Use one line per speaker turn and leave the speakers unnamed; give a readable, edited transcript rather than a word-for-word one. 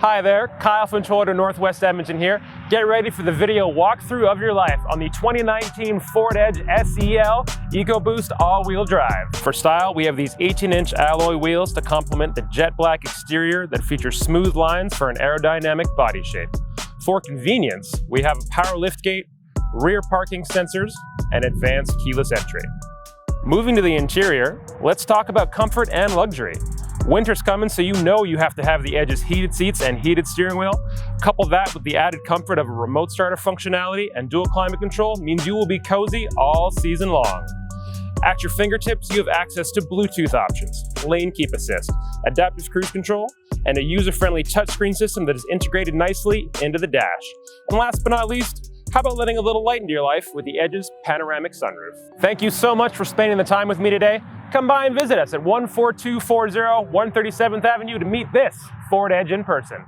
Hi there, Kyle from Toyota Northwest Edmonton here. Get ready for the video walkthrough of your life on the 2019 Ford Edge SEL EcoBoost all-wheel drive. For style, we have these 18-inch alloy wheels to complement the jet black exterior that features smooth lines for an aerodynamic body shape. For convenience, we have a power liftgate, rear parking sensors, and advanced keyless entry. Moving to the interior, let's talk about comfort and luxury. Winter's coming, so you know you have to have the Edge's heated seats and heated steering wheel. Couple that with the added comfort of a remote starter functionality and dual climate control means you will be cozy all season long. At your fingertips, you have access to Bluetooth options, lane keep assist, adaptive cruise control, and a user-friendly touchscreen system that is integrated nicely into the dash. And last but not least, how about letting a little light into your life with the Edge's panoramic sunroof? Thank you so much for spending the time with me today. Come by and visit us at 14240 137th Avenue to meet this Ford Edge in person.